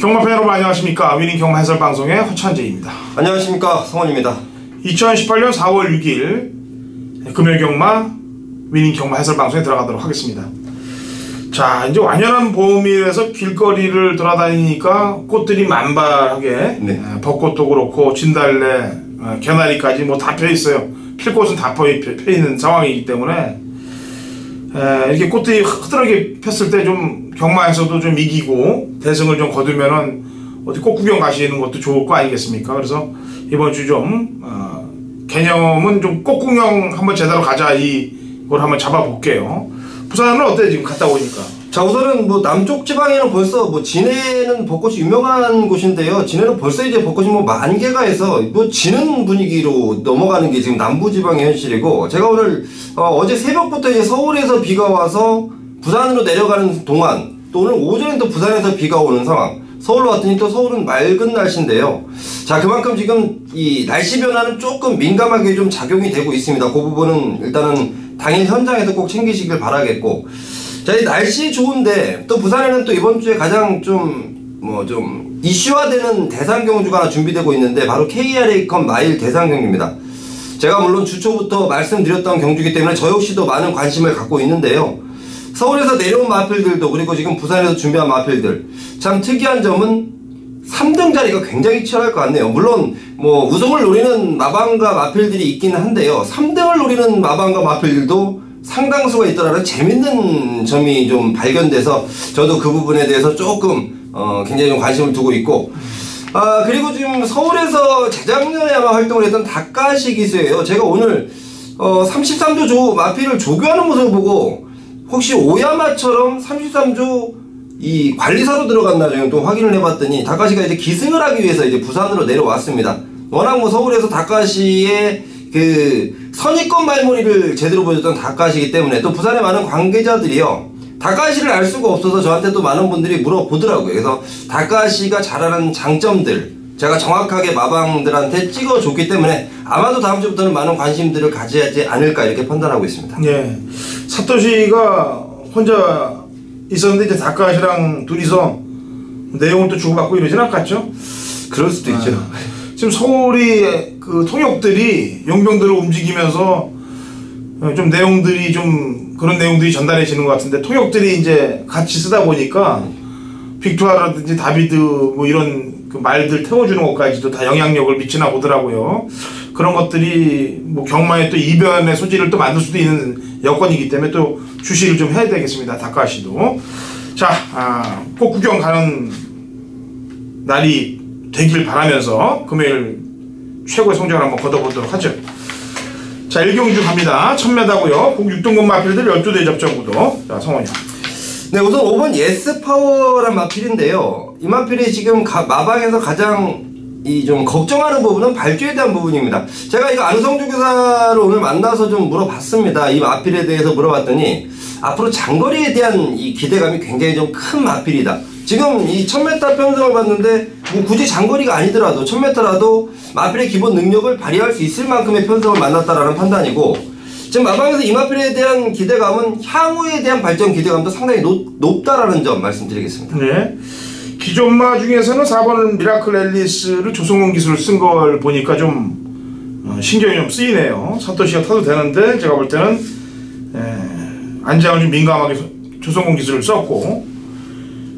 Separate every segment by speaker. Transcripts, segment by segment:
Speaker 1: 경마팬 여러분 안녕하십니까. 위닝 경마 해설 방송의 허찬재입니다.
Speaker 2: 안녕하십니까. 성원입니다.
Speaker 1: 2018년 4월 6일 금요일 경마 위닝 경마 해설 방송에 들어가도록 하겠습니다. 자, 이제 완연한 봄이라서 길거리를 돌아다니니까 꽃들이 만발하게 벚꽃도 그렇고 진달래, 개나리까지 뭐 다 펴있어요. 필꽃은 다 펴있는 상황이기 때문에 이렇게 꽃들이 흐드러게 폈을 때 좀 경마에서도 좀 이기고 대승을 좀 거두면은 어디 꽃 구경 가시는 것도 좋을 거 아니겠습니까? 그래서 이번 주 좀 개념은 좀 꽃 구경 한번 제대로 가자 이걸 한번 잡아볼게요. 부산은 어때 지금 갔다 오니까?
Speaker 2: 자, 우선은 뭐 남쪽 지방에는 벌써 뭐 진해는 벚꽃이 유명한 곳인데요. 진해는 벌써 이제 벚꽃이 뭐 만개가 해서 뭐 지는 분위기로 넘어가는 게 지금 남부 지방의 현실이고, 제가 오늘 어제 새벽부터 이제 서울에서 비가 와서 부산으로 내려가는 동안 또 오늘 오전에 또 부산에서 비가 오는 상황. 서울로 왔더니 또 서울은 맑은 날씨인데요. 자, 그만큼 지금 이 날씨 변화는 조금 민감하게 좀 작용이 되고 있습니다. 그 부분은 일단은 당일 현장에서 꼭 챙기시길 바라겠고, 자, 이 날씨 좋은데 또 부산에는 또 이번 주에 가장 좀 이슈화되는 대상 경주가 하나 준비되고 있는데 바로 KRA컵 마일 대상 경주입니다. 제가 물론 주초부터 말씀드렸던 경주이기 때문에 저 역시도 많은 관심을 갖고 있는데요. 서울에서 내려온 마필들도 그리고 지금 부산에서 준비한 마필들, 참 특이한 점은 3등 자리가 굉장히 치열할 것 같네요. 물론 뭐 우승을 노리는 마방과 마필들이 있긴 한데요, 3등을 노리는 마방과 마필들도 상당수가 있더라는 재밌는 점이 좀 발견돼서 저도 그 부분에 대해서 조금 굉장히 좀 관심을 두고 있고, 그리고 지금 서울에서 재작년에 아마 활동을 했던 닭가시 기수예요. 제가 오늘 33조 마필을 조교하는 모습을 보고 혹시 오야마처럼 33조 이 관리사로 들어갔나 또 확인을 해봤더니 닭가시가 이제 기승을 하기 위해서 이제 부산으로 내려왔습니다. 워낙 뭐 서울에서 닭가시의 그 선입견 말머리를 제대로 보여줬던 닭가시이기 때문에 또 부산의 많은 관계자들이요, 닭가시를 알 수가 없어서 저한테 또 많은 분들이 물어보더라고요. 그래서 닭가시가 잘하는 장점들 제가 정확하게 마방들한테 찍어줬기 때문에 아마도 다음 주부터는 많은 관심들을 가지지 않을까 이렇게 판단하고 있습니다.
Speaker 1: 네, 사토시가 혼자 있었는데 이제 닭가시랑 둘이서 내용을 또 주고받고 이러진 않겠죠?
Speaker 2: 그럴 수도 있죠.
Speaker 1: 지금 서울이 그 통역들이 용병들을 움직이면서 좀 내용들이 좀 그런 내용들이 전달해지는 것 같은데, 통역들이 이제 같이 쓰다 보니까 빅투아라든지 다비드 뭐 이런 그 말들 태워주는 것까지도 다 영향력을 미치나 보더라고요. 그런 것들이 뭐 경마의 또 이변의 소지를 또 만들 수도 있는 여건이기 때문에 또 주시를 좀 해야 되겠습니다. 닭가시도. 자, 꽃 구경 가는 날이 되길 바라면서 금요일 최고의 성적을 한번 거둬보도록 하죠. 자, 1경주 갑니다. 1000m고요. 국 6등급 마필들 12대 접전 구도. 자, 성원이.
Speaker 2: 네, 우선 5번 예스파워란 마필인데요. 이 마필이 지금 마방에서 가장 좀 걱정하는 부분은 발주에 대한 부분입니다. 제가 이거 안우성조 교사를 오늘 만나서 좀 물어봤습니다. 이 마필에 대해서 물어봤더니 앞으로 장거리에 대한 이 기대감이 굉장히 좀 큰 마필이다. 지금 이 1000m 편성을 봤는데 뭐 굳이 장거리가 아니더라도 1000m라도 마필의 기본 능력을 발휘할 수 있을 만큼의 편성을 만났다라는 판단이고, 지금 마방에서 이 마필에 대한 기대감은 향후에 대한 발전 기대감도 상당히 높다라는 점 말씀드리겠습니다.
Speaker 1: 네. 기존마 중에서는 4번 미라클 앨리스를 조성공 기술을 쓴 걸 보니까 좀 신경이 좀 쓰이네요. 사토시가 타도 되는데 제가 볼 때는 안장을 좀 민감하게 조성공 기술을 썼고,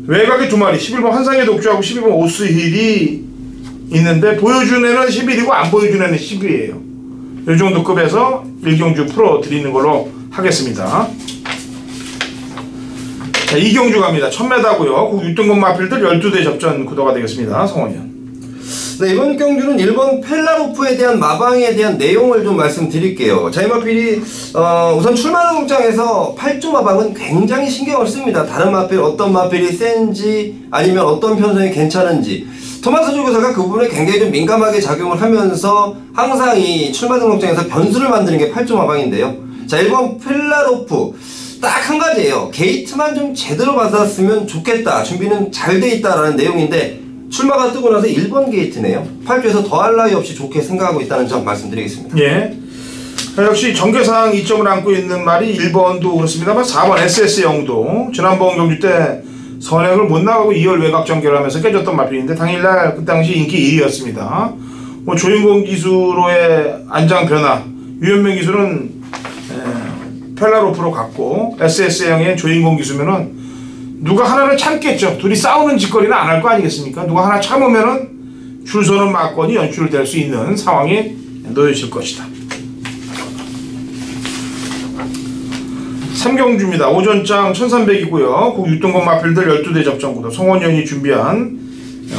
Speaker 1: 외곽에 두 마리 11번 환상의 독주하고 12번 오스힐이 있는데 보여준 애는 11이고 안 보여준 애는 10이에요. 이 정도 급에서 1경주 풀어드리는 걸로 하겠습니다. 자, 2경주 갑니다. 1000m고요. 국 6등급 마필들 12대 접전 구도가 되겠습니다. 성원이요.
Speaker 2: 네, 이번 경주는 1번 펠라로프에 대한 마방에 대한 내용을 좀 말씀드릴게요. 자, 이 마필이 우선 출마등록장에서 8조 마방은 굉장히 신경을 씁니다. 다른 마필, 어떤 마필이 센지 아니면 어떤 편성이 괜찮은지 토마스 조교사가 그 부분에 굉장히 좀 민감하게 작용을 하면서 항상 이 출마등록장에서 변수를 만드는 게 8조 마방인데요. 자, 1번 펠라로프 딱 한 가지예요. 게이트만 좀 제대로 받았으면 좋겠다, 준비는 잘 돼 있다라는 내용인데 출마가 뜨고 나서 1번 게이트네요. 8조에서 더할 나위 없이 좋게 생각하고 있다는 점 말씀드리겠습니다.
Speaker 1: 예. 역시 전개상 2점을 안고 있는 말이 1번도 그렇습니다만 4번 SS영도 지난번 경주 때 선행을 못 나가고 2열 외곽 전개를 하면서 깨졌던 마필인데 당일날 그 당시 인기 1위였습니다. 뭐 조인공 기수로의 안장 변화, 유현명 기수는 펠라로프로 갔고 SS형의 조인공 기수면은 누가 하나는 참겠죠. 둘이 싸우는 짓거리는 안 할 거 아니겠습니까? 누가 하나 참으면은 줄 서는 막건이 연출될 수 있는 상황에 놓여질 것이다. 삼경주입니다. 오전장 1300이고요. 국 6등급 마필들 12대 접전구도 송원현이 준비한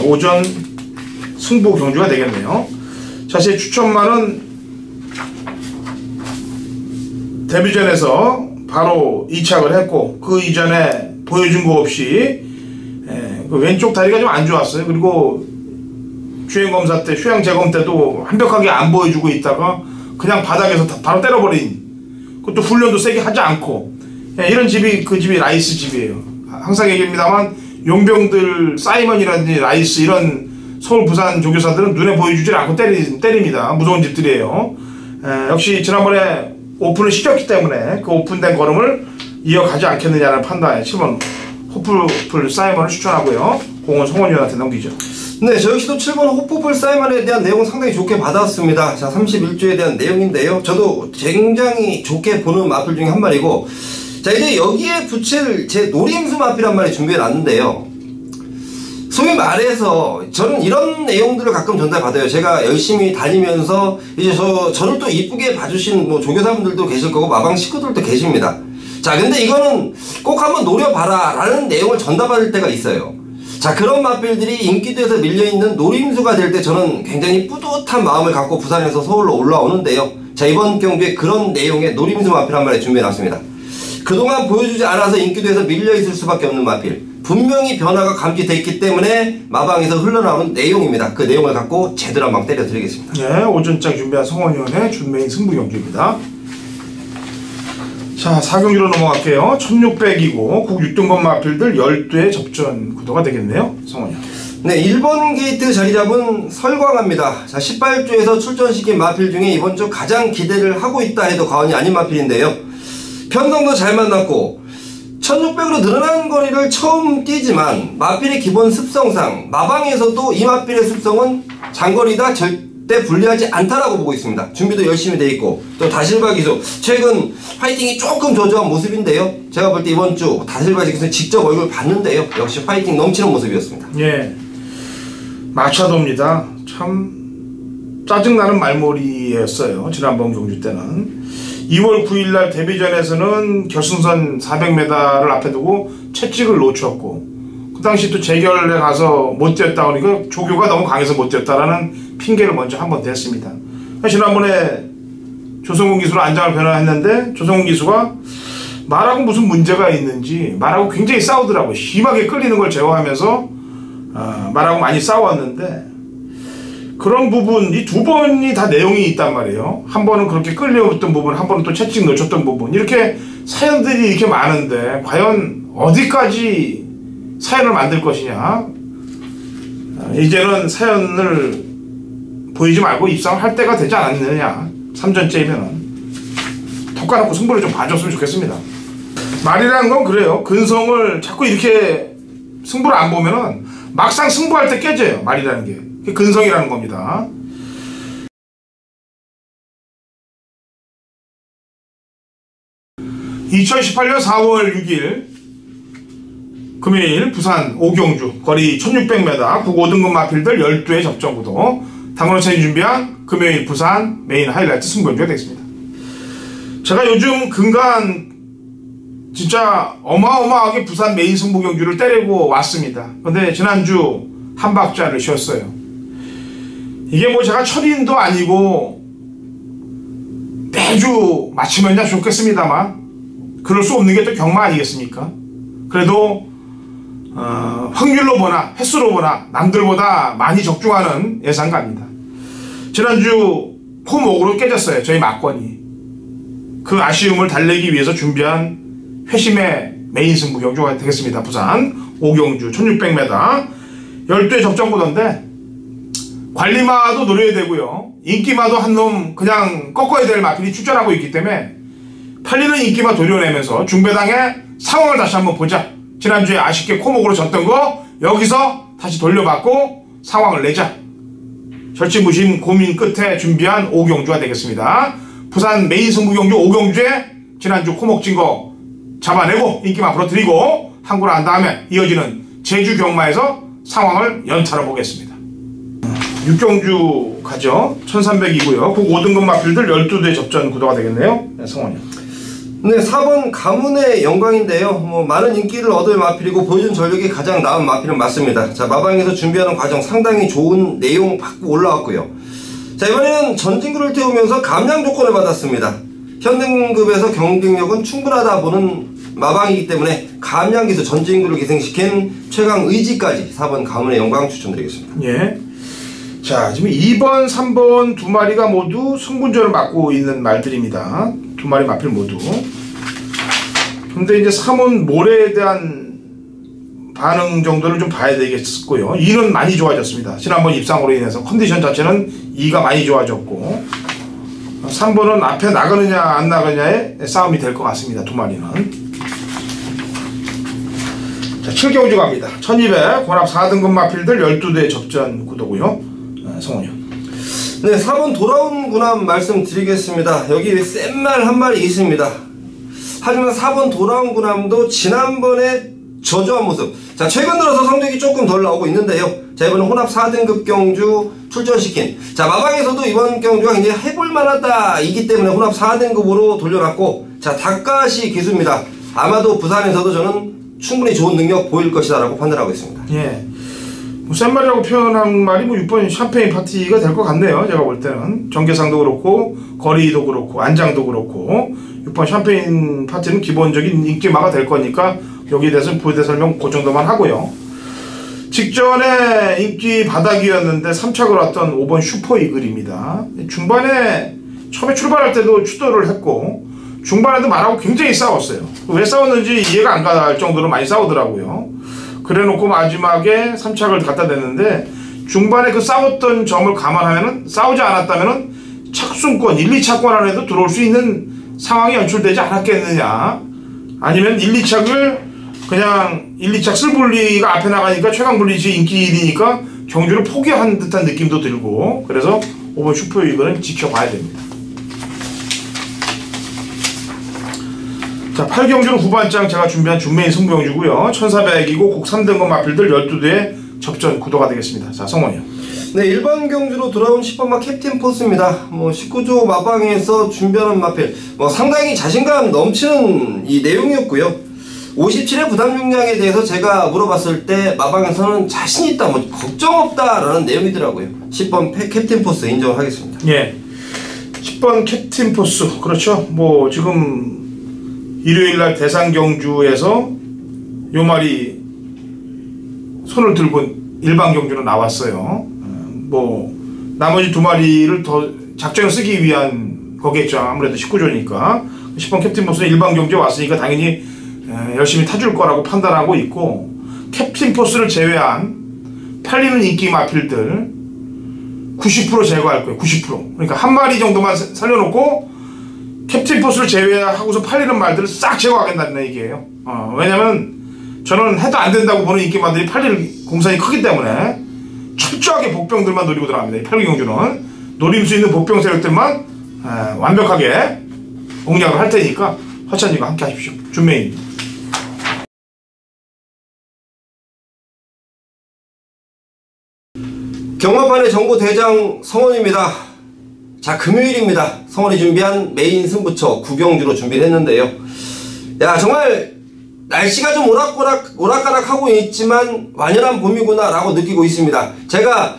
Speaker 1: 오전 승부 경주가 되겠네요. 자세히 추천만은 데뷔전에서 바로 이착을 했고 그 이전에 보여준 거 없이 그 왼쪽 다리가 좀 안 좋았어요. 그리고 주행검사 때 휴양 재검 때도 완벽하게 안 보여주고 있다가 그냥 바닥에서 바로 때려버린, 그것도 훈련도 세게 하지 않고 이런 집이 그 집이 라이스 집이에요. 항상 얘기합니다만 용병들 사이먼이라든지 라이스 이런 서울 부산 조교사들은 눈에 보여주질 않고 때립니다. 무서운 집들이에요. 역시 지난번에 오픈을 시켰기 때문에 그 오픈된 걸음을 이어가지 않겠느냐는 판단에 7번 호프풀 사이먼을 추천하고요. 공은 송원현한테 넘기죠.
Speaker 2: 네, 저 역시도 7번 호프풀 사이먼에 대한 내용 상당히 좋게 받아왔습니다. 자, 31조에 대한 내용인데요. 저도 굉장히 좋게 보는 마필 중에 한 마리고, 자, 이제 여기에 붙일 제 노림수 마필 한 마리 준비해 놨는데요. 소위 말해서 저는 이런 내용들을 가끔 전달받아요. 제가 열심히 다니면서 이제 저를 또 이쁘게 봐주신 뭐 조교사분들도 계실 거고 마방 식구들도 계십니다. 자, 근데 이거는 꼭 한번 노려봐라 라는 내용을 전달받을 때가 있어요. 자, 그런 마필들이 인기도에서 밀려있는 노림수가 될 때 저는 굉장히 뿌듯한 마음을 갖고 부산에서 서울로 올라오는데요. 자, 이번 경주에 그런 내용의 노림수 마필 한 마리 준비해놨습니다. 그동안 보여주지 않아서 인기도에서 밀려있을 수밖에 없는 마필, 분명히 변화가 감지됐기 때문에 마방에서 흘러나오는 내용입니다. 그 내용을 갖고 제대로 한방 때려드리겠습니다.
Speaker 1: 네, 오전장 준비한 송원현의 준메인 승부 경주입니다. 자, 4경주로 넘어갈게요. 1600이고 국 6등급 마필들 12의 접전 구도가 되겠네요. 송원현.
Speaker 2: 네, 1번 게이트 자리 잡은 설광합니다. 자, 18조에서 출전시킨 마필 중에 이번 주 가장 기대를 하고 있다 해도 과언이 아닌 마필인데요. 편성도 잘 만났고 1600으로 늘어난 거리를 처음 뛰지만 마필의 기본 습성상 마방에서도 이 마필의 습성은 장거리다 절대 불리하지 않다라고 보고 있습니다. 준비도 열심히 돼 있고 또 다실바 기수 최근 파이팅이 조금 저조한 모습인데요. 제가 볼 때 이번 주 다실바 기수는 직접 얼굴 봤는데요. 역시 파이팅 넘치는 모습이었습니다.
Speaker 1: 예, 마차도입니다. 참 짜증나는 말머리였어요. 지난번 경주 때는. 2월 9일날 데뷔전에서는 결승선 400m를 앞에 두고 채찍을 놓쳤고 그 당시 또 재결에 가서 못 뛰었다 그러니까 조교가 너무 강해서 못 뛰었다라는 핑계를 먼저 한번 댔습니다. 지난번에 조성훈 기수로 안장을 변화했는데 조성훈 기수가 말하고 무슨 문제가 있는지 말하고 굉장히 싸우더라고요. 심하게 끌리는 걸 제어하면서 말하고 많이 싸웠는데 그런 부분, 이 두 번이 다 내용이 있단 말이에요. 한 번은 그렇게 끌려왔던 부분, 한 번은 또 채찍 놓쳤던 부분. 이렇게 사연들이 이렇게 많은데 과연 어디까지 사연을 만들 것이냐. 이제는 사연을 보이지 말고 입상을 할 때가 되지 않았느냐. 3전째이면은 턱 까놓고 승부를 좀 봐줬으면 좋겠습니다. 말이라는 건 그래요. 근성을 자꾸 이렇게 승부를 안 보면은 막상 승부할 때 깨져요. 말이라는 게. 그게 근성이라는 겁니다. (2018년 4월 6일) 금요일 부산 오경주 거리 1600m 국 5등급 마필들 12의 접전구도 당근호천이 준비한 금요일 부산 메인 하이라이트 승부경주가 되겠습니다. 제가 요즘 근간 진짜 어마어마하게 부산 메인 승부경주를 때리고 왔습니다. 근데 지난주 한 박자를 쉬었어요. 이게 뭐 제가 철인도 아니고 매주 마치면야 좋겠습니다만 그럴 수 없는 게 또 경마 아니겠습니까? 그래도 확률로 보나 횟수로 보나 남들보다 많이 적중하는 예상가입니다. 지난주 코목으로 깨졌어요. 저희 막권이. 그 아쉬움을 달래기 위해서 준비한 회심의 메인 승부 경주가 되겠습니다. 부산 오경주 1600m 12의 접전구도인데 관리마도 노려야 되고요. 인기마도 한 놈 그냥 꺾어야 될 마필이 출전하고 있기 때문에 팔리는 인기마 도려내면서 중배당의 상황을 다시 한번 보자. 지난주에 아쉽게 코목으로 졌던 거 여기서 다시 돌려받고 상황을 내자. 절치부심 고민 끝에 준비한 오경주가 되겠습니다. 부산 메인 승부 경주 오경주에 지난주 코목진 거 잡아내고 인기만 불어뜨리고 항구를 한 다음에 이어지는 제주 경마에서 상황을 연타로 보겠습니다. 6경주 가죠. 1300이고요. 국 5등급 마필들 12대 접전 구도가 되겠네요. 네, 성원이요.
Speaker 2: 네, 4번 가문의 영광인데요. 많은 인기를 얻을 마필이고 보여준 전력이 가장 나은 마필은 맞습니다. 자, 마방에서 준비하는 과정 상당히 좋은 내용 받고 올라왔고요. 자, 이번에는 전진구를 태우면서 감량 조건을 받았습니다. 현등급에서 경쟁력은 충분하다 보는 마방이기 때문에 감량기수 전진구를 기생시킨 최강 의지까지 4번 가문의 영광 추천드리겠습니다.
Speaker 1: 예. 자, 지금 2번, 3번 두 마리가 모두 승분전을 맡고 있는 말들입니다. 두 마리 마필 모두. 근데 이제 3원 모래에 대한 반응 정도를 좀 봐야 되겠고요. 2는 많이 좋아졌습니다. 지난번 입상으로 인해서 컨디션 자체는 2가 많이 좋아졌고 3번은 앞에 나가느냐 안 나가느냐의 싸움이 될 것 같습니다. 두 마리는. 자, 7경주 갑니다. 1200 권합 4등급 마필들 12대 접전 구도고요. 성원이요.
Speaker 2: 네, 4번 돌아온 군함 말씀드리겠습니다. 여기 센 말 한 마리 있습니다. 하지만 4번 돌아온 군함도 지난번에 저조한 모습. 자, 최근 들어서 성적이 조금 덜 나오고 있는데요. 자, 이번에 혼합 4등급 경주 출전시킨. 자, 마방에서도 이번 경주가 굉장히 해볼만하다 이기 때문에 혼합 4등급으로 돌려놨고, 자, 닭가시 기수입니다. 아마도 부산에서도 저는 충분히 좋은 능력 보일 것이다 라고 판단하고 있습니다.
Speaker 1: 예. 뭐 센 말이라고 표현한 말이 뭐 6번 샴페인 파티가 될 것 같네요. 제가 볼 때는 전개상도 그렇고 거리도 그렇고 안장도 그렇고 6번 샴페인 파티는 기본적인 인기마가 될 거니까 여기에 대해서는 부대 설명 그 정도만 하고요. 직전에 인기 바닥이었는데 3착을 왔던 5번 슈퍼이글입니다. 중반에 처음에 출발할 때도 추돌을 했고 중반에도 말하고 굉장히 싸웠어요. 왜 싸웠는지 이해가 안 갈 정도로 많이 싸우더라고요. 그래놓고 마지막에 3착을 갖다 댔는데 중반에 그 싸웠던 점을 감안하면은 싸우지 않았다면은 착순권 1, 2차권 안에도 들어올 수 있는 상황이 연출되지 않았겠느냐. 아니면 1, 2착을 그냥 1, 2착 쓸분리가 앞에 나가니까 최강분리지 인기 1위니까 경주를 포기한 듯한 느낌도 들고 그래서 5번 슈퍼이글은 지켜봐야 됩니다. 자, 8경주는 후반장 제가 준비한 준메인 승부경주고요. 1400이고 곡 3등급 마필들 12대의 접전 구도가 되겠습니다. 자, 성원이요.
Speaker 2: 네, 일반 경주로 돌아온 10번마 캡틴 포스입니다. 19조 마방에서 준비하는 마필 상당히 자신감 넘치는 이 내용이었고요. 57의 부담 중량에 대해서 제가 물어봤을 때 마방에서는 자신있다, 걱정 없다라는 내용이더라고요. 10번 캡틴 포스 인정을 하겠습니다.
Speaker 1: 예. 10번 캡틴 포스. 그렇죠. 지금 일요일날 대상경주에서 요 말이 손을 들고 일반 경주로 나왔어요. 나머지 두 마리를 더 작전을 쓰기 위한 거겠죠. 아무래도 19조니까 10번 캡틴 포스는 일반 경주에 왔으니까 당연히 열심히 타줄 거라고 판단하고 있고 캡틴 포스를 제외한 팔리는 인기 마필들 90% 제거할 거예요. 90%. 그러니까 한 마리 정도만 살려놓고 캡틴 포스를 제외하고서 팔리는 말들을 싹 제거하겠다는 얘기예요. 왜냐면 저는 해도 안 된다고 보는 인기마들이 팔릴 공산이 크기 때문에 철저하게 복병들만 노리고 들어갑니다. 8경주는 노릴 수 있는 복병 세력들만 완벽하게 공략을 할 테니까 허찬님과 함께 하십시오. 준메인.
Speaker 2: 경마판의 정보 대장 성원입니다. 자, 금요일입니다. 성원이 준비한 메인 승부처 9경주로 준비를 했는데요. 야, 정말 날씨가 좀 오락가락하고 있지만 완연한 봄이구나 라고 느끼고 있습니다. 제가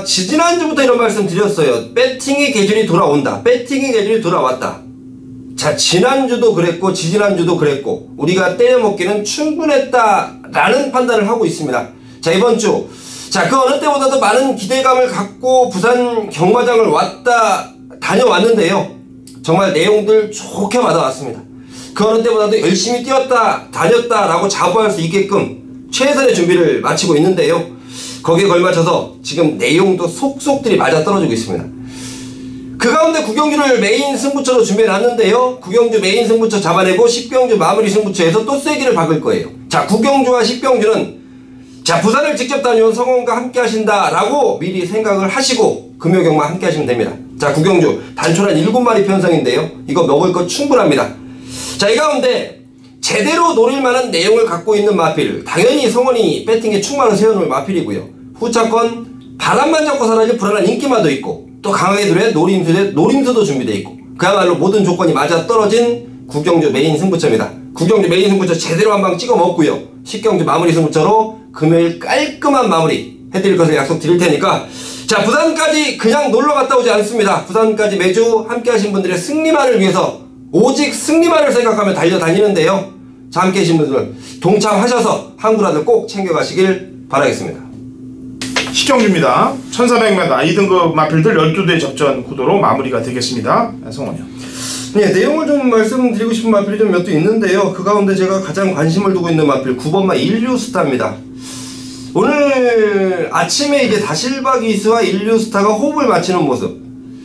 Speaker 2: 지지난주부터 이런 말씀 드렸어요. 배팅의 계절이 돌아온다. 배팅의 계절이 돌아왔다. 자, 지난주도 그랬고 지지난주도 그랬고 우리가 때려먹기는 충분했다 라는 판단을 하고 있습니다. 자, 이번주 자, 그 어느 때보다도 많은 기대감을 갖고 부산 경마장을 다녀왔는데요. 정말 내용들 좋게 받아왔습니다. 그 어느 때보다도 열심히 뛰었다, 다녔다 라고 자부할 수 있게끔 최선의 준비를 마치고 있는데요. 거기에 걸맞춰서 지금 내용도 속속들이 맞아떨어지고 있습니다. 그 가운데 9경주를 메인 승부처로 준비해놨는데요. 9경주 메인 승부처 잡아내고 10경주 마무리 승부처에서 또 쐐기를 박을 거예요. 자, 구경주와 식병주는 자, 부산을 직접 다녀온 성원과 함께 하신다라고 미리 생각을 하시고 금요 경마 함께 하시면 됩니다. 자, 구경주 단촐한 7마리 편성인데요. 이거 먹을 거 충분합니다. 자, 이 가운데 제대로 노릴 만한 내용을 갖고 있는 마필, 당연히 성원이 배팅에 충만을 세워놓을 마필이고요. 후차권 바람만 잡고 사라질 불안한 인기마도 있고 또 강하게 들의 노림수도 준비되어 있고 그야말로 모든 조건이 맞아떨어진 구경주 메인 승부처입니다. 구경주 메인 승부처 제대로 한 방 찍어 먹고요. 식경주 마무리 승부처로 금요일 깔끔한 마무리 해드릴 것을 약속드릴 테니까 자, 부산까지 그냥 놀러 갔다 오지 않습니다. 부산까지 매주 함께 하신 분들의 승리만을 위해서 오직 승리만을 생각하며 달려다니는데요. 자, 함께 하신 분들 동참하셔서 항구라들 꼭 챙겨가시길 바라겠습니다.
Speaker 1: 식경주입니다. 1400m 2등급 마필들 12대 접전 구도로 마무리가 되겠습니다. 성원이요.
Speaker 2: 네, 내용을 좀 말씀드리고 싶은 마필이 좀 몇 개 있는데요. 그 가운데 제가 가장 관심을 두고 있는 마필 9번마 인류스타입니다. 오늘 아침에 이제 다실바기수와 인류스타가 호흡을 맞추는 모습.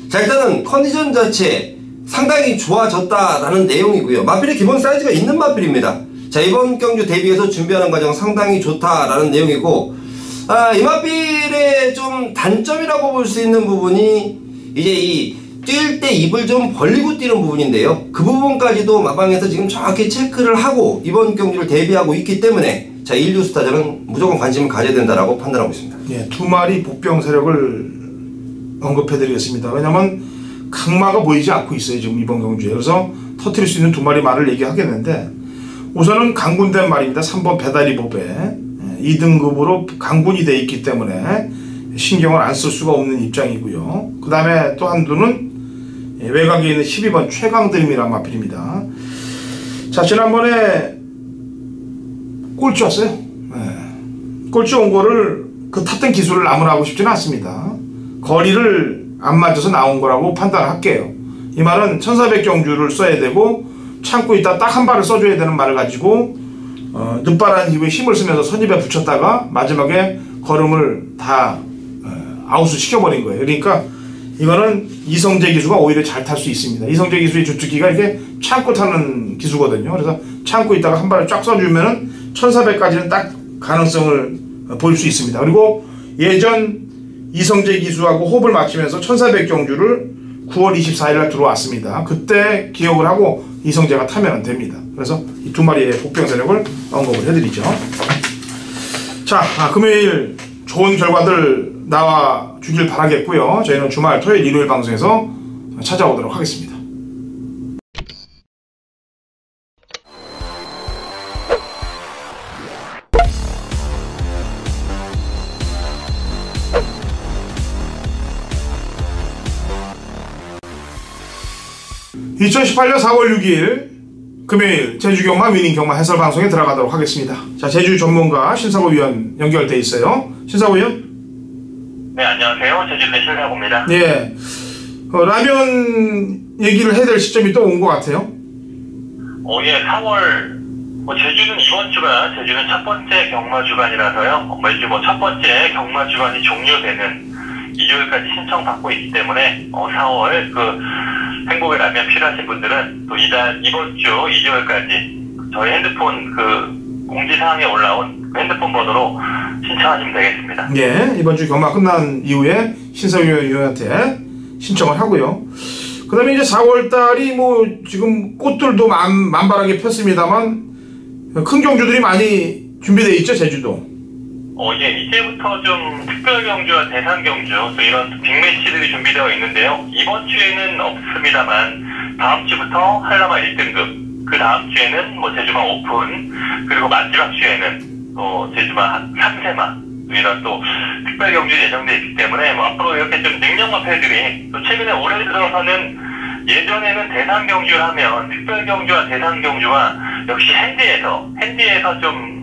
Speaker 2: 자, 일단은 컨디션 자체 상당히 좋아졌다라는 내용이고요. 마필의 기본 사이즈가 있는 마필입니다. 자, 이번 경주 대비해서 준비하는 과정 상당히 좋다라는 내용이고, 이 마필의 좀 단점이라고 볼 수 있는 부분이 이제 이 뛸 때 입을 좀 벌리고 뛰는 부분인데요. 그 부분까지도 마방에서 지금 정확히 체크를 하고 이번 경주를 대비하고 있기 때문에 자, 인류스타전은 무조건 관심을 가져야 된다라고 판단하고 있습니다.
Speaker 1: 예, 2마리 복병 세력을 언급해드리겠습니다. 왜냐면 강마가 보이지 않고 있어요, 지금 이번 경주에. 그래서 터뜨릴 수 있는 2마리 말을 얘기하겠는데, 우선은 강군된 말입니다. 3번 배다리 보배 2등급으로 강군이 되어 있기 때문에 신경을 안 쓸 수가 없는 입장이고요. 그 다음에 또 한두는 외곽에 있는 12번 최강드림이라는 마필입니다. 자, 지난번에 꼴찌 왔어요. 꼴찌 온 거를 그 탔던 기술을 아무나 하고 싶지는 않습니다. 거리를 안 맞아서 나온 거라고 판단할게요. 이 말은 1400경주를 써야 되고 참고 있다 딱 한 발을 써줘야 되는 말을 가지고 늦발한 이후에 힘을 쓰면서 선입에 붙였다가 마지막에 걸음을 다 아웃을 시켜버린 거예요. 그러니까 이거는 이성재 기수가 오히려 잘 탈 수 있습니다. 이성재 기수의 주특기가 이게 참고 타는 기수거든요. 그래서 참고 있다가 한 발을 쫙 써주면은 1400까지는 딱 가능성을 볼 수 있습니다. 그리고 예전 이성재 기수하고 호흡을 맞추면서 1400경주를 9월 24일날 들어왔습니다. 그때 기억을 하고 이성재가 타면 됩니다. 그래서 이 2마리의 복병 세력을 언급을 해드리죠. 자, 금요일 좋은 결과들 나와 주길 바라겠고요. 저희는 주말, 토요일, 일요일 방송에서 찾아오도록 하겠습니다. (2018년 4월 6일) 금요일 제주경마 위닝경마 해설방송에 들어가도록 하겠습니다. 자, 제주 전문가 신사고 위원 연결돼 있어요. 신사고 위원.
Speaker 3: 네, 안녕하세요. 제주대 신사고입니다.
Speaker 1: 예, 라면 얘기를 해야 될 시점이 또 온 것 같아요.
Speaker 3: 예, 4월 제주는 이번 주가 제주는 첫 번째 경마 주간이라서요. 매주 첫 번째 경마 주간이 종료되는 일요일까지 신청받고 있기 때문에 4월 행복의 라면 필요하신 분들은 또 이번 주 일요일까지 저희 핸드폰 공지사항에 올라온 핸드폰 번호로 신청하시면 되겠습니다.
Speaker 1: 예, 이번 주 경마 끝난 이후에 신사위원한테 신청을 하고요. 그 다음에 이제 4월달이 지금 꽃들도 만발하게 폈습니다만 큰 경주들이 많이 준비되어 있죠, 제주도.
Speaker 3: 예, 이제부터 좀 특별 경주와 대상 경주, 또 이런 빅매치들이 준비되어 있는데요. 이번 주에는 없습니다만, 다음 주부터 한라마 1등급, 그 다음 주에는 제주마 오픈, 그리고 마지막 주에는 제주마 3세마, 이런 또 특별 경주 예정되어 있기 때문에, 앞으로 이렇게 좀 능력 마필들이, 또 최근에 올해 들어서는 예전에는 대상 경주를 하면, 특별 경주와 대상 경주가 역시 핸디에서 좀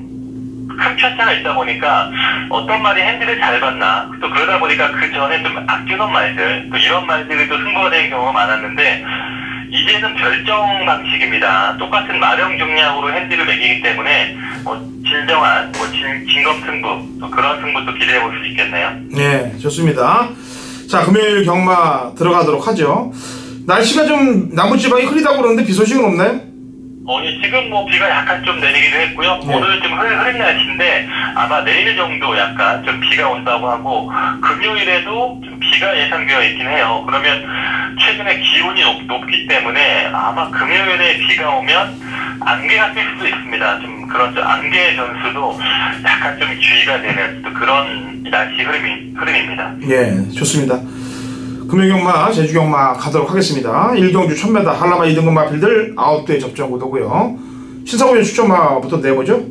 Speaker 3: 큰 편차가 있다 보니까 어떤 말이 핸디를 잘 봤나, 또 그러다 보니까 그 전에 좀 아끼던 말들, 또 이런 말들이 또 승부가 되는 경우가 많았는데, 이제는 별정 방식입니다. 똑같은 마령 중량으로 핸디를 매기기 때문에 진정한 진검 승부, 또 그런 승부도 기대해 볼 수 있겠네요.
Speaker 1: 네, 좋습니다. 자, 금요일 경마 들어가도록 하죠. 날씨가 좀 남부지방이 흐리다고 그러는데 비 소식은 없나요?
Speaker 3: 예, 지금 뭐 비가 약간 좀 내리기도 했고요.
Speaker 1: 네.
Speaker 3: 오늘은 좀 흐린 날씨인데 아마 내일 정도 약간 좀 비가 온다고 하고 금요일에도 좀 비가 예상되어 있긴 해요. 그러면 최근에 기온이 높기 때문에 아마 금요일에 비가 오면 안개가 낄 수도 있습니다. 좀 그런 좀 안개 전수도 약간 좀 주의가 되는 또 그런 날씨 흐름입니다.
Speaker 1: 예, 좋습니다. 금요경마, 제주경마 가도록 하겠습니다. 1경주 1000m 한라마 2등급 마필들 9대 접전 구도고요. 신상훈 추천마부터 내보죠.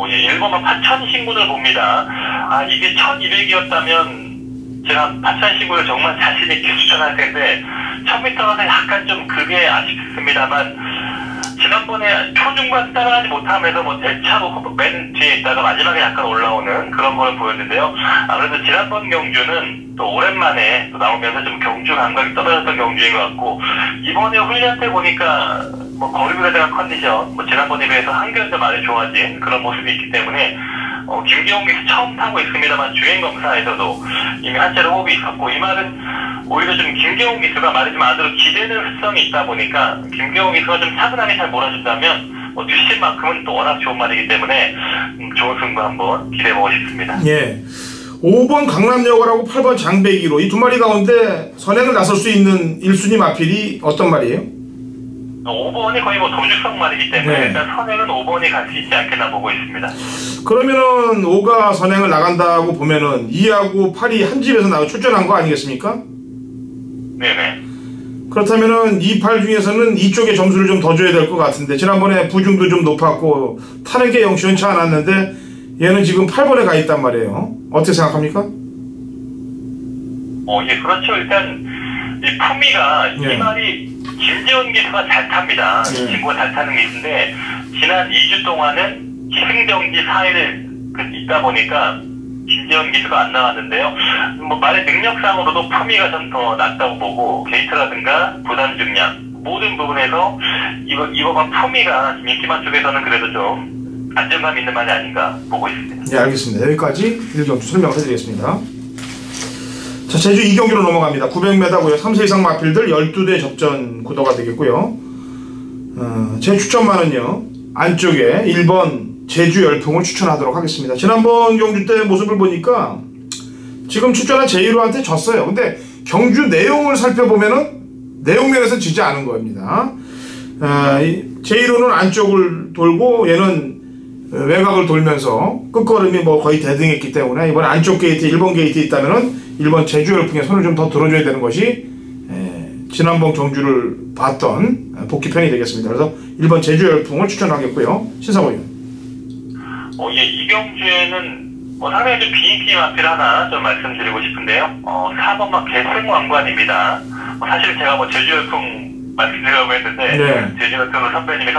Speaker 3: 예, 1번만 파천 신군을 봅니다. 이게 1200이었다면 제가 파천 신군을 정말 자신있게 추천할 텐데 1000m가 약간 좀 그게 아쉽습니다만 지난번에 초중반 따라가지 못하면서 뭐 대차로 맨 뒤에 있다가 마지막에 약간 올라오는 그런 걸 보였는데요. 아무래도 지난번 경주는 또 오랜만에 또 나오면서 좀 경주 감각이 떨어졌던 경주인 것 같고 이번에 훈련 때 보니까 뭐 거리부대가 컨디션 뭐 지난번에 비해서 한결 더 많이 좋아진 그런 모습이 있기 때문에 김기용 기수 처음 타고 있습니다만 주행 검사에서도 이미 한차례 호흡이 있었고 이 말은 오히려 좀 김기용 기수가 말이 좀 안으로 기대는 습성이 있다 보니까 김기용 기수가 좀 차분하게 잘 몰아준다면 뒷심만큼은 또 워낙 좋은 말이기 때문에 좋은 승부 한번 기대해보고 싶습니다.
Speaker 1: 예. 5번 강남여고라고 8번 장배기로 이 두 마리 가운데 선행을 나설 수 있는 1순위 마필이 어떤 말이에요?
Speaker 3: 5번이 거의 뭐 도주성 말이기 때문에
Speaker 1: 네.
Speaker 3: 일단 선행은 5번이 갈 수 있지 않겠나 보고 있습니다.
Speaker 1: 그러면은 5가 선행을 나간다고 보면은 2하고 8이 한 집에서 나가 출전한 거 아니겠습니까?
Speaker 3: 네네.
Speaker 1: 그렇다면은 2, 8 중에서는 이쪽에 점수를 좀 더 줘야 될 것 같은데 지난번에 부중도 좀 높았고 타는 게 영 시원치 않았는데 얘는 지금 8번에 가 있단 말이에요. 어떻게 생각합니까?
Speaker 3: 예, 그렇죠. 일단 이 품위가
Speaker 1: 예.
Speaker 3: 이 말이 김재원 기수가 잘 탑니다. 이 친구가 잘 타는 기수인데 지난 2주 동안은 기승정지 4일 있다 보니까 김재원 기수가 안 나왔는데요. 뭐 말의 능력상으로도 품위가 좀 더 낫다고 보고 게이트라든가 부담 중량 모든 부분에서 이번만 품위가 인기만 쪽에서는 그래도 좀 안정감 있는 말이 아닌가 보고 있습니다.
Speaker 1: 네, 알겠습니다. 여기까지 1경주 설명을 해드리겠습니다. 자, 제주 2경주로 넘어갑니다. 900m고요. 3세 이상 마필들 12대 접전 구도가 되겠고요. 제 추천만은요. 안쪽에 1번 제주 열풍을 추천하도록 하겠습니다. 지난번 경주 때 모습을 보니까 지금 추천한 제1호한테 졌어요. 근데 경주 내용을 살펴보면은 내용면에서 지지 않은 겁니다. 제1호는 안쪽을 돌고 얘는 외곽을 돌면서 끝걸음이 뭐 거의 대등했기 때문에 이번 안쪽 게이트 1번 게이트 있다면은 1번 제주 열풍에 손을 좀 더 들어줘야 되는 것이 지난번 경주를 봤던 복귀편이 되겠습니다. 그래서 1번 제주 열풍을 추천하겠고요. 신사모 의원.
Speaker 3: 예, 이 경주에는 상당히 좀 비인기 마필 하나 좀 말씀드리고 싶은데요. 4번만 계승왕관입니다. 사실 제가 제주 열풍 말씀드리려고 했는데
Speaker 1: 네.
Speaker 3: 제주 열풍을 선배님이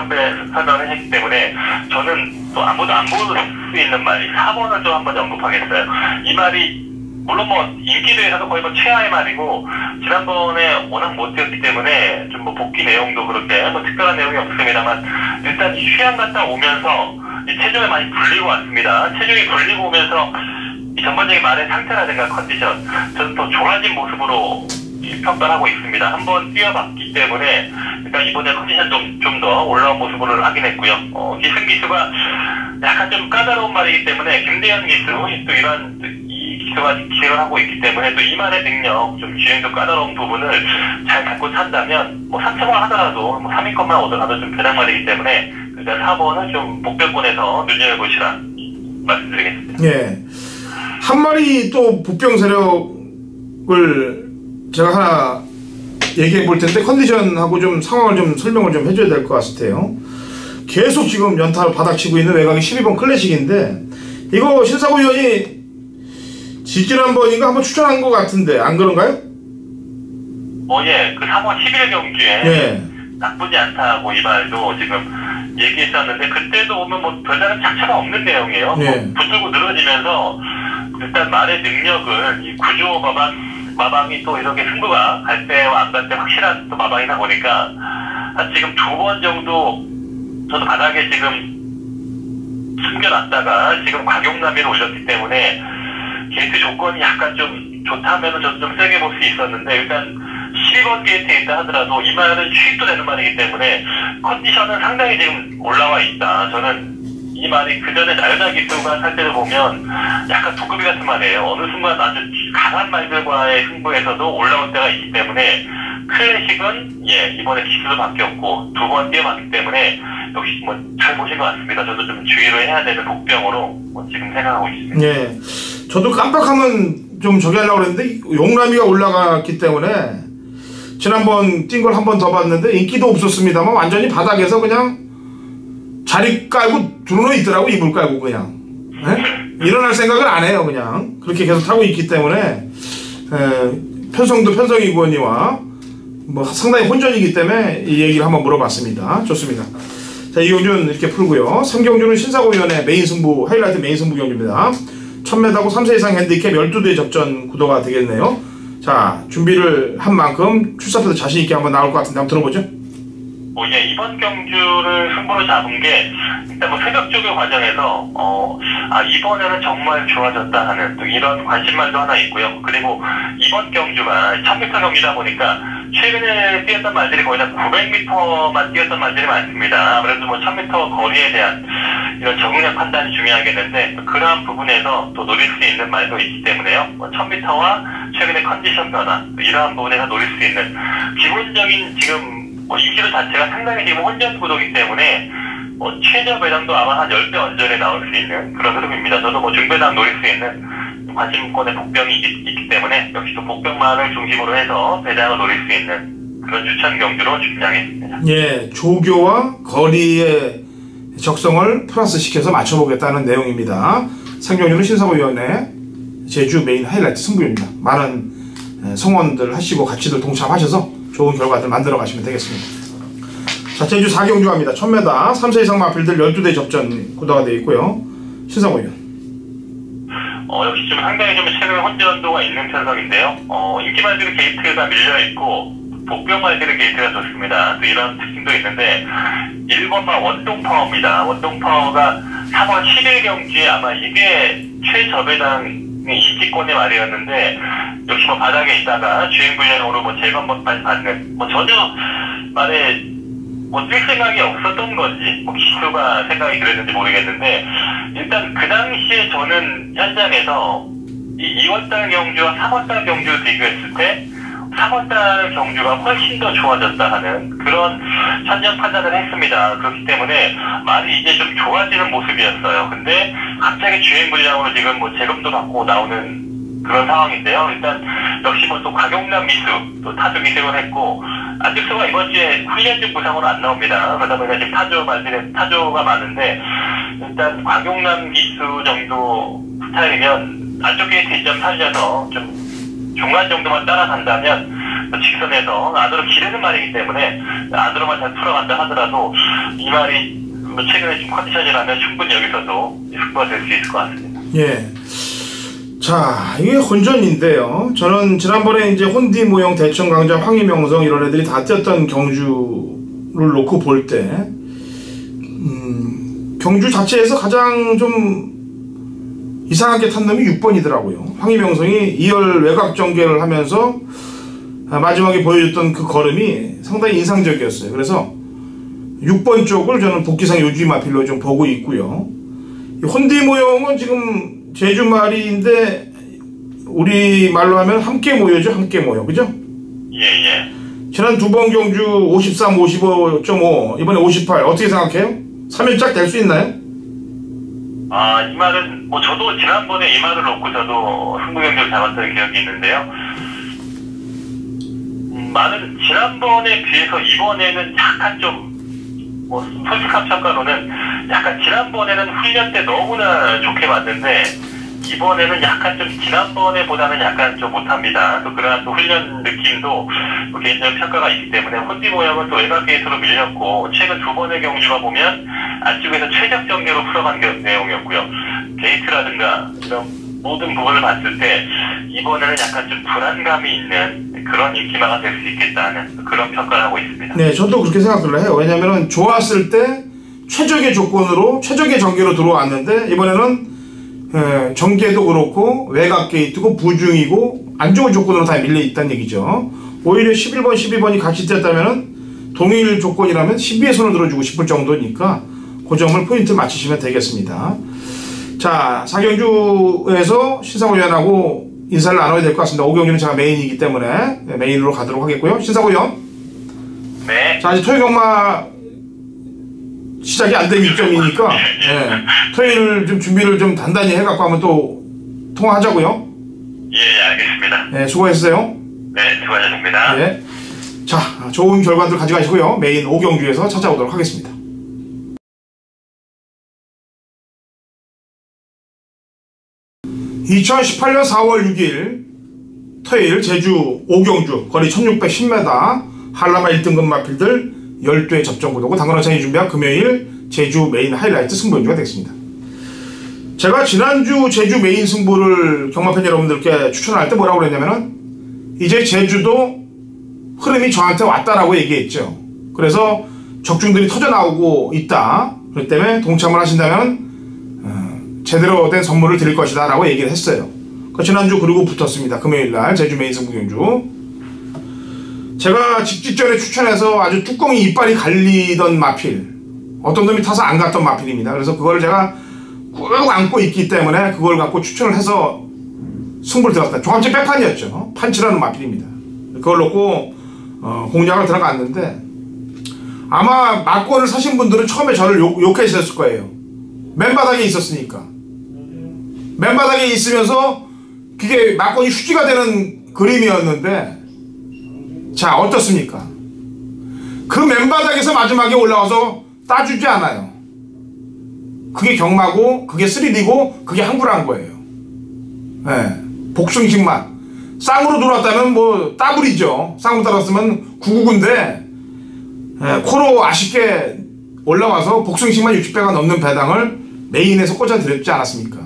Speaker 3: 설명을 해주셨기 때문에 저는 또 아무도 안 모를 수 있는 말 4번을 좀 한번 언급하겠어요. 이 말이 물론 인기대회에서도 거의 최하의 말이고 지난번에 워낙 못 뛰었기 때문에 좀 복귀 내용도 그렇게 특별한 내용이 없습니다만 일단 휴양 갔다 오면서 이 체중이 많이 불리고 왔습니다. 체중이 불리고 오면서 이 전반적인 말의 상태라든가 컨디션 저는 더 좋아진 모습으로 평가를 하고 있습니다. 한번 뛰어봤기 때문에 일단 이번에 컨디션 좀 더 올라온 모습을 확인했고요. 기승 기수가 약간 좀 까다로운 말이기 때문에 김대현 기수 또 이런 기수가 기획을 하고 있기 때문에 또 이 말의 능력 좀 주행도 까다로운 부분을 잘 갖고 탄다면 3차만 하더라도 3위권만 오더라도 좀 배당 말이기 때문에 일단 4번은 좀 복병권에서 눈여겨보시라 말씀드리겠습니다.
Speaker 1: 예. 한 마리 또 복병 세력을 제가 하나 얘기해 볼 텐데 컨디션하고 좀 상황을 좀 설명을 좀 해줘야 될 것 같아요. 계속 지금 연타로 바닥치고 있는 외곽이 12번 클래식인데 이거 신사고 의원이 지지난번인가 한번 추천한 것 같은데 안 그런가요?
Speaker 3: 예, 그 3월 11일 경주에
Speaker 1: 예.
Speaker 3: 나쁘지 않다고 이 말도 지금 얘기했었는데 그때도 보면 별다른 차차가 없는 내용이에요.
Speaker 1: 예.
Speaker 3: 붙들고 늘어지면서 일단 말의 능력을 이 구조 마방이 또 이렇게 승부가 갈 때와 안 갈 때 확실한 또 마방이다 보니까 한 지금 2번 정도 저도 바닥에 지금 숨겨놨다가 지금 가격나비를 올렸기 때문에 게이트 조건이 약간 좀 좋다면은 저도 좀 세게 볼 수 있었는데 일단 12번 게이트에 있다 하더라도 이 말은 취입도 되는 말이기 때문에 컨디션은 상당히 지금 올라와 있다. 저는 이 말이 그 전에 나연아 기수가 살 때를 보면 약간 도깨비 같은 말이에요. 어느 순간 아주 강한 말들과의 승부에서도 올라올 때가 있기 때문에 클래식은 이번에 기수도 바뀌었고 두 번 뛰어봤기 때문에 역시 뭐 잘 보신 것 같습니다. 저도 좀 주의를 해야 되는 복병으로 지금 생각하고 있습니다.
Speaker 1: 예, 저도 깜빡하면 좀 저기 하려고 그랬는데 용남이가 올라갔기 때문에 지난번 뛴 걸 한 번 더 봤는데 인기도 없었습니다만 완전히 바닥에서 그냥 자리 깔고 드러누워 있더라고. 이불 깔고 그냥 일어날 생각을 안 해요. 그냥 그렇게 계속 타고 있기 때문에 편성도 편성이구원이와 뭐 상당히 혼전이기 때문에 이 얘기를 한번 물어봤습니다. 좋습니다. 자, 이 경주는 이렇게 풀고요. 3경주는 신사고위원회 메인 승부, 하이라이트 메인 승부 경주입니다. 1000m고 3세 이상 핸디캡 12대 접전 구도가 되겠네요. 자, 준비를 한 만큼 출사표도 자신있게 한번 나올 것 같은데 한번 들어보죠.
Speaker 3: 이번 경주를 승부로 잡은 게 일단 뭐 새벽 조교 과정에서 이번에는 정말 좋아졌다 하는 또 이런 관심말도 하나 있고요. 그리고 이번 경주가 1000m 경기다 보니까 최근에 뛰었던 말들이 거의 다 900m만 뛰었던 말들이 많습니다. 아무래도 뭐 1000m 거리에 대한 이런 적응력 판단이 중요하겠는데 그러한 부분에서 또 노릴 수 있는 말도 있기 때문에요. 1000m와 최근의 컨디션 변화 이러한 부분에서 노릴 수 있는 기본적인 지금 인기도 자체가 상당히 지금 혼전 구도이기 때문에 최저 배당도 아마 한 10배 언저리에 나올 수 있는 그런 흐름입니다. 저도 중배당 노릴 수 있는 관심권의 복병이 있기 때문에 역시 또 복병만을 중심으로 해서 배당을 노릴 수 있는 그런 추천 경주로 준비하겠습니다.
Speaker 1: 예, 조교와 거리의 적성을 플러스 시켜서 맞춰보겠다는 내용입니다. 상경주는 신사고위원회 제주 메인 하이라이트 승부입니다. 많은 성원들 하시고 같이들 동참하셔서 좋은 결과들 만들어 가시면 되겠습니다. 자, 제주 4경주 갑니다. 1000m 3세 이상 마필들 12대 접전 구도가 되어 있고요. 신사고위원.
Speaker 3: 역시 좀 상당히 좀 최근 혼전도가 있는 편성인데요. 인기 말들의 게이트가 밀려있고 복병 말들의 게이트가 좋습니다. 또 이런 특징도 있는데 1번만 원동파워입니다. 원동파워가 3월 10일 경주에 아마 이게 최저배당 인기권의 말이었는데 역시 뭐 바닥에 있다가 주행불량으로 뭐 재검법까지 받는 전혀 말에 뛸 생각이 없었던 건지 기수가 생각이 그랬는지 모르겠는데 일단 그 당시에 저는 현장에서 이 2월달 경주와 3월달 경주를 비교했을 때 3월달 경주가 훨씬 더 좋아졌다 하는 그런 현장 판단을 했습니다. 그렇기 때문에 말이 이제 좀 좋아지는 모습이었어요. 근데 갑자기 주행불량으로 지금 재검도 받고 나오는 그런 상황인데요. 일단 역시 또 곽용남 미수 또 타조 기색을 했고 안직수가 이번 주에 훈련중 부상으로 안 나옵니다. 그러다 보니까 지금 타조가 많은데 일단 곽용남 기수 정도 스타일이면 안쪽 게이트 2.8려서 좀 중간 정도만 따라간다면 직선에서 안으로 기르는 말이기 때문에 안으로만 잘 풀어간다 하더라도 이 말이 최근에 좀 컨디션이라면 충분히 여기서도 승부가 될 수 있을 것 같습니다.
Speaker 1: 예. 자, 이게 혼전인데요. 저는 지난번에 이제 혼디 모형 대천 강자 황희명성 이런 애들이 다 뛰었던 경주를 놓고 볼 때 경주 자체에서 가장 좀 이상하게 탄 놈이 6번이더라고요. 황희명성이 2열 외곽 전개를 하면서 마지막에 보여줬던 그 걸음이 상당히 인상적이었어요. 그래서 6번 쪽을 저는 복귀상 요주임 마필로 좀 보고 있고요. 혼디 모형은 지금 제주 말인데 우리 말로 하면 함께 모여죠. 함께 모여. 그죠?
Speaker 3: 예.
Speaker 1: 지난 두 번 경주 53, 55.5 이번에 58 어떻게 생각해요? 3연짝 될 수 있나요?
Speaker 3: 이 말은 저도 지난번에 이 말을 놓고 저도 승부경주를 잡았던 기억이 있는데요. 말은 지난번에 비해서 이번에는 약간 좀 솔직한 평가로는 약간 지난번에는 훈련 때 너무나 좋게 봤는데 이번에는 약간 좀 지난번에보다는 약간 좀 못합니다. 또 그러한 또 훈련 느낌도 개인적인 평가가 있기 때문에 혼디 모형은 또 외곽 게이트로 밀렸고 최근 두 번의 경주가 보면 안쪽에서 최적 전개로 풀어간 내용이었고요. 게이트라든가 이런 모든 부분을 봤을 때 이번에는 약간 좀 불안감이 있는 그런 인기마가 될 수 있겠다는 그런 평가를 하고 있습니다.
Speaker 1: 네, 저도 그렇게 생각을 해요. 왜냐면은 좋았을 때 최적의 조건으로 최적의 전개로 들어왔는데 이번에는 전개도 그렇고 외곽 게이트고 부중이고 안 좋은 조건으로 다 밀려 있다는 얘기죠. 오히려 11번, 12번이 같이 됐다면은 동일 조건이라면 12에 손을 들어주고 싶을 정도니까 그 점을 포인트 맞추시면 되겠습니다. 자, 4경주에서 신사고 위원하고 인사를 나눠야 될 것 같습니다. 5경주는 제가 메인이기 때문에 메인으로 가도록 하겠고요. 신사고 위원.
Speaker 3: 네.
Speaker 1: 자, 이제 토요일 경마 시작이 안 된 입점이니까 토요일 좀 준비를 좀 단단히 해갖고 하면 또 통화하자고요.
Speaker 3: 예, 알겠습니다.
Speaker 1: 네, 수고했어요.
Speaker 3: 네, 수고하셨습니다.
Speaker 1: 네. 자, 좋은 결과들 가져가시고요. 메인 5경주에서 찾아오도록 하겠습니다. 2018년 4월 6일 토요일 제주 5경주 거리 1610m 한라마 1등급 마필들 12회 접전 구도고 당근원창이 준비한 금요일 제주 메인 하이라이트 승부연주가 되겠습니다. 제가 지난주 제주 메인 승부를 경마팬 여러분들께 추천할 때 뭐라고 그랬냐면은 이제 제주도 흐름이 저한테 왔다라고 얘기했죠. 그래서 적중들이 터져나오고 있다. 그렇기 때문에 동참을 하신다면 제대로 된 선물을 드릴 것이다 라고 얘기를 했어요. 지난주 그리고 붙었습니다. 금요일날 제주 메인 승부경주. 제가 직전에 추천해서 아주 뚜껑이 이빨이 갈리던 마필, 어떤 놈이 타서 안 갔던 마필입니다. 그래서 그걸 제가 꾹 안고 있기 때문에 그걸 갖고 추천을 해서 승부를 들어갔다. 조합제 백판이었죠. 판치라는 마필입니다. 그걸 놓고 공략을 들어갔는데 아마 막권을 사신 분들은 처음에 저를 욕했을 거예요. 맨바닥에 있었으니까. 맨바닥에 있으면서 그게 막권이 휴지가 되는 그림이었는데 자, 어떻습니까? 그 맨바닥에서 마지막에 올라와서 따주지 않아요. 그게 경마고 그게 3D고 그게 항불한 거예요. 네, 복숭식만 쌍으로 들어왔다면 뭐 따블이죠. 쌍으로 따랐으면 999인데 코로 아쉽게 올라와서 복숭식만 60배가 넘는 배당을 메인에서 꽂아드렸지 않았습니까?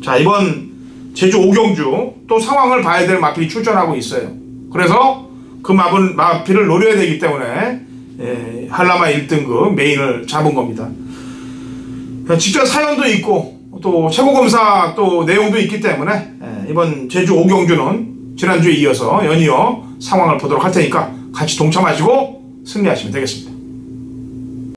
Speaker 1: 자, 이번 제주 5경주 또 상황을 봐야 될 마필이 출전하고 있어요. 그래서 그 마필을 노려야 되기 때문에 한라마 1등급 메인을 잡은 겁니다. 직전 사연도 있고 또 최고검사 또 내용도 있기 때문에 이번 제주 5경주는 지난주에 이어서 연이어 상황을 보도록 할 테니까 같이 동참하시고 승리하시면 되겠습니다.